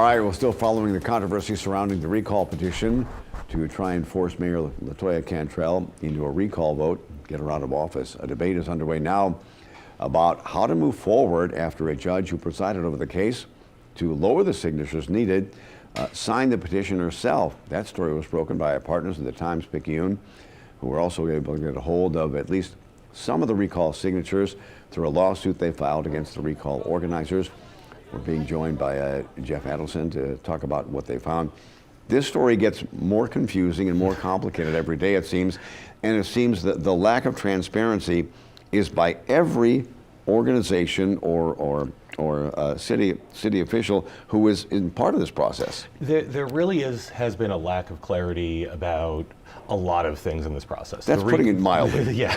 All right, we're still following the controversy surrounding the recall petition to try and force Mayor LaToya Cantrell into a recall vote, get her out of office. A debate is underway now about how to move forward after a judge who presided over the case to lower the signatures needed signed the petition herself. That story was broken by our partners at the Times-Picayune, who were also able to get a hold of at least some of the recall signatures through a lawsuit they filed against the recall organizers. We're being joined by Jeff Adelson to talk about what they found. This story gets more confusing and more complicated every day, it seems, and it seems that the lack of transparency is by every organization or city official who is in part of this process. There really has been a lack of clarity about a lot of things in this process. That's putting it mildly. Yeah.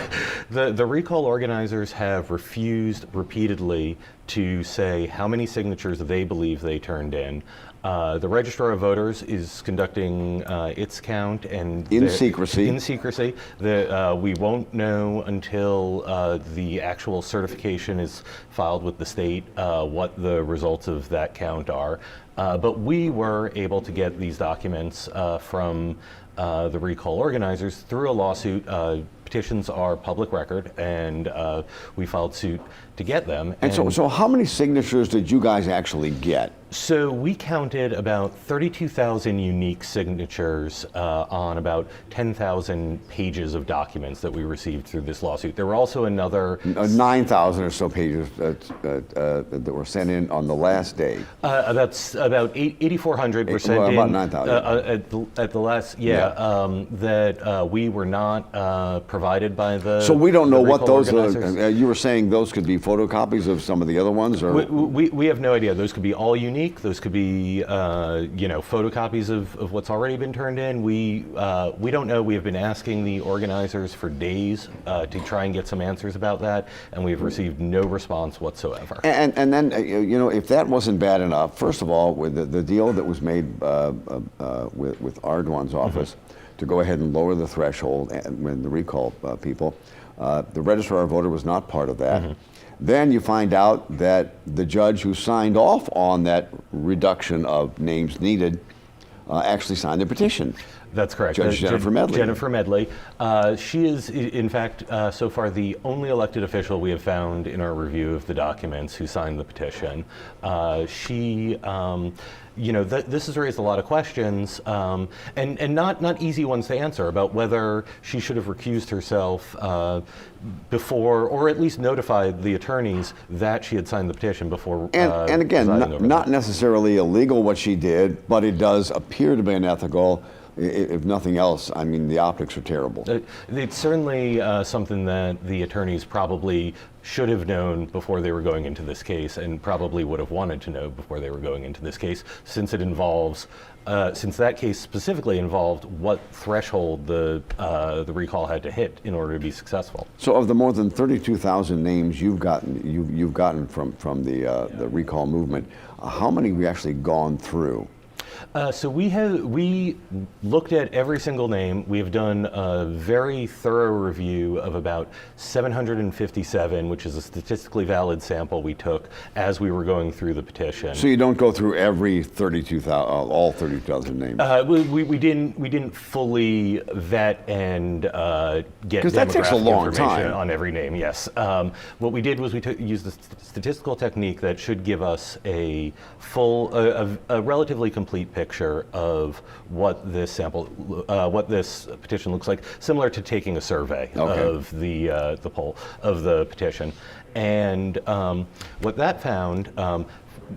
The recall organizers have refused repeatedly to say how many signatures they believe they turned in. The Registrar of Voters is conducting its count and in secrecy. In secrecy. We won't know until the actual certification is filed with the state what the results of that count are. But we were able to get these documents from the recall organizers through a lawsuit. Petitions are public record, and we filed suit to get them. And so how many signatures did you guys actually get? So we counted about 32,000 unique signatures on about 10,000 pages of documents that we received through this lawsuit. There were also another 9,000 or so pages that were sent in on the last day. That's about 8,400 were sent in. About 9,000. At the last, that we were not provided by the. So we don't know what those are. You were saying those could be photocopies of some of the other ones, or we have no idea. Those could be all unique. Those could be photocopies of what's already been turned in. We don't know. We have been asking the organizers for days to try and get some answers about that, and we've received no response whatsoever. And then if that wasn't bad enough, first of all, with the deal that was made with Ardoin's office to go ahead and lower the threshold when the recall people, the Registrar of Voters was not part of that. Then you find out that the judge who signed off on that reduction of names needed actually signed the petition. That's correct. Judge Jennifer Medley. Jennifer Medley. She is, in fact, so far the only elected official we have found in our review of the documents who signed the petition. This has raised a lot of questions, and not easy ones to answer about whether she should have recused herself before, or at least notified the attorneys that she had signed the petition before. And again, not necessarily illegal what she did, but it does appear to be unethical. If nothing else, I mean, the optics are terrible. It's certainly something that the attorneys probably should have known before they were going into this case, and probably would have wanted to know before they were going into this case, since it involves, since that case specifically involved what threshold the recall had to hit in order to be successful. So, of the more than 32,000 names you've gotten from the recall movement, how many have we actually gone through? So we looked at every single name. We have done a very thorough review of about 757, which is a statistically valid sample we took as we were going through the petition. So you don't go through every 32,000, all 32,000 names. We didn't fully vet and get because that takes a long information time on every name. Yes. What we did was we used the statistical technique that should give us a full, a relatively complete picture of what this sample, what this petition looks like, similar to taking a survey of the poll of the petition. And what that found,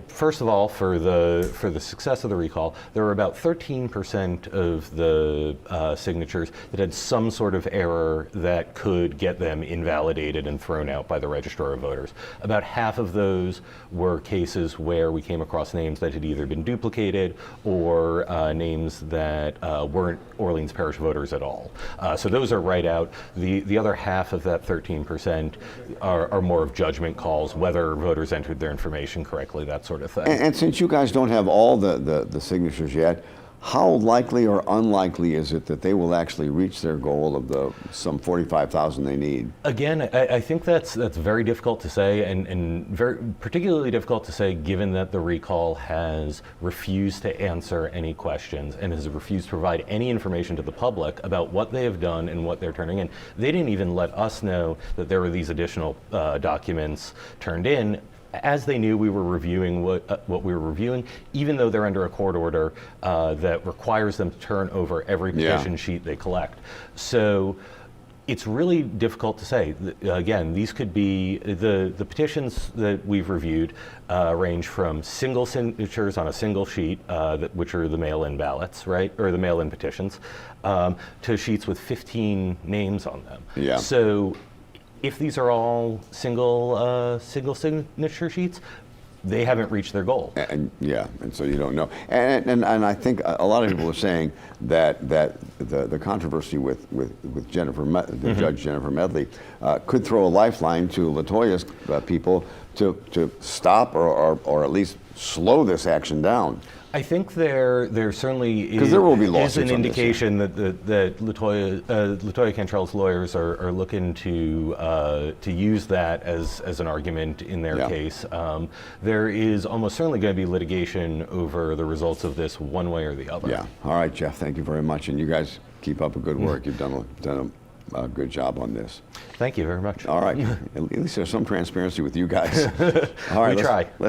first of all, for the success of the recall, there were about 13% of the signatures that had some sort of error that could get them invalidated and thrown out by the Registrar of Voters. About half of those were cases where we came across names that had either been duplicated or names that weren't Orleans Parish voters at all. So those are right out. The other half of that 13% are more of judgment calls, whether voters entered their information correctly, that sort of thing. And since you guys don't have all the signatures yet, How likely or unlikely is it that they will actually reach their goal of the some 45,000 they need? Again, I think that's very difficult to say, and very particularly difficult to say given that the recall has refused to answer any questions and has refused to provide any information to the public about what they have done and what they're turning in. They didn't even let us know that there were these additional documents turned in, as they knew we were reviewing what we were reviewing, even though they're under a court order that requires them to turn over every petition sheet they collect. So it's really difficult to say. Again, these could be, the petitions that we've reviewed range from single signatures on a single sheet, which are the mail-in ballots, right, or the mail-in petitions, to sheets with 15 names on them. Yeah. So if these are all single signature sheets, they haven't reached their goal. And so you don't know. And I think a lot of people are saying that the controversy with Jennifer, the Judge Jennifer Medley, could throw a lifeline to Latoya's people to stop or at least slow this action down. I think there certainly is, there will be is lawsuits an on this, indication that Latoya Cantrell's lawyers are looking to use that as an argument in their case. There is almost certainly going to be litigation over the results of this one way or the other. Yeah. All right, Jeff. Thank you very much, and you guys keep up a good work. You've done a good job on this. Thank you very much. All right. At least there's some transparency with you guys. All right. We try. Let's